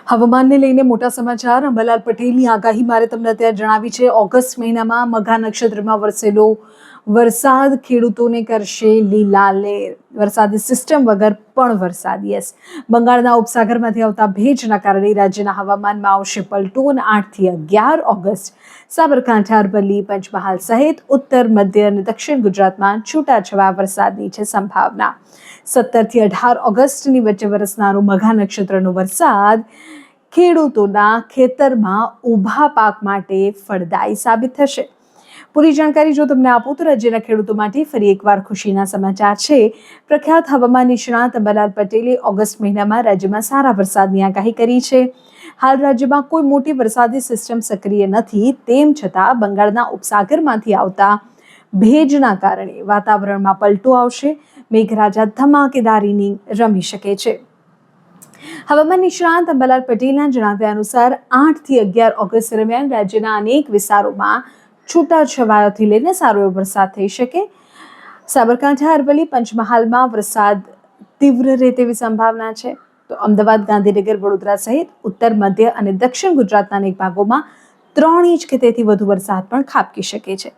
હવામાનને લઈને મોટા સમાચાર. અંબાલાલ પટેલની આગાહી મારે તમને અત્યારે જણાવી છે. ઓગસ્ટ મહિનામાં મઘા નક્ષત્રમાં વરસેલો વરસાદ ખેડૂતોને કરશે લીલાલેર. વરસાદી સિસ્ટમ વગર પણ વરસાદ. યસ, બંગાળના ઉપસાગરમાંથી આવતા ભેજના કારણે રાજ્યના હવામાનમાં આવશે પલટો. અને 8 થી 11 ઓગસ્ટ સાબરકાંઠા, અરવલ્લી, પંચમહાલ સહિત ઉત્તર, મધ્ય અને દક્ષિણ ગુજરાતમાં છૂટાછવાયા વરસાદની છે સંભાવના. 17 થી 18 ઓગસ્ટની વચ્ચે વરસનારો મઘા નક્ષત્રનો વરસાદ ખેડૂતોના ખેતરમાં ઊભા પાક માટે ફળદાયી સાબિત થશે. પૂરી જાણકારી જો તમને આપું તો રાજ્યના ખેડૂતો માટે ફરી એકવાર ખુશીના સમાચાર છે. પ્રખ્યાત હવામાન નિષ્ણાત અંબાલાલ પટેલે ઓગસ્ટ મહિનામાં રાજ્યમાં સારા વરસાદની આગાહી કરી છે. હાલ રાજ્યમાં કોઈ મોટી વરસાદી સિસ્ટમ સક્રિય નથી. તેમ છતાં બંગાળના ઉપસાગરમાંથી આવતા ભેજના કારણે વાતાવરણમાં પલટો આવશે. મેઘરાજા ધમાકેદાર ઇનિંગ રમી શકે છે. હવામાન નિષ્ણાત અંબાલાલ પટેલના જણાવ્યા અનુસાર 8 થી 11 ઓગસ્ટ દરમિયાન રાજ્યના અનેક વિસ્તારોમાં છૂટાછવાયોથી લઈને સારો એવો વરસાદ થઈ શકે. સાબરકાંઠા, અરવલ્લી, પંચમહાલમાં વરસાદ તીવ્ર રહે તેવી સંભાવના છે. તો અમદાવાદ, ગાંધીનગર, વડોદરા સહિત ઉત્તર, મધ્ય અને દક્ષિણ ગુજરાતના અનેક ભાગોમાં 3 ઇંચ કે તેથી વધુ વરસાદ પણ ખાબકી શકે છે.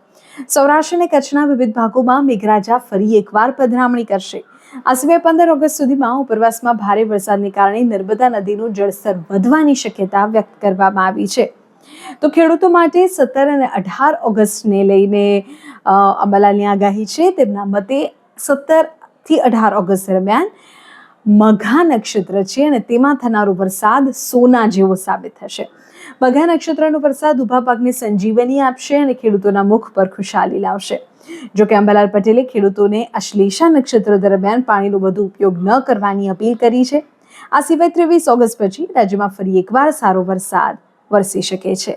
સૌરાષ્ટ્ર અને કચ્છના વિવિધ ભાગોમાં મેઘરાજા ફરી એકવાર પધરામણી કરશે. આ સિવાય 15 ઓગસ્ટ સુધીમાં ઉપરવાસમાં ભારે વરસાદને કારણે નર્મદા નદીનું જળસ્તર વધવાની શક્યતા વ્યક્ત કરવામાં આવી છે. તો ખેડૂતો માટે 17 અને 18 ઓગસ્ટને લઈને અંબાલાલની આગાહી છે. તેમના મતે 17 થી 18 ઓગસ્ટ દરમિયાન મઘા નક્ષત્ર છે અને તેમાં થનારો વરસાદ સોના જેવો સાબિત થશે. મઘા નક્ષત્રનો વરસાદ ઊભા પાકને સંજીવની આપશે અને ખેડૂતોના મુખ પર ખુશાલી લાવશે. જોકે અંબાલાલ પટેલે ખેડૂતોને અશ્લેષા નક્ષત્ર દરમિયાન પાણીનો વધુ ઉપયોગ ન કરવાની અપીલ કરી છે. આ સિવાય 23 ઓગસ્ટ પછી રાજ્યમાં ફરી એકવાર સારો વરસાદ વરસી શકે છે.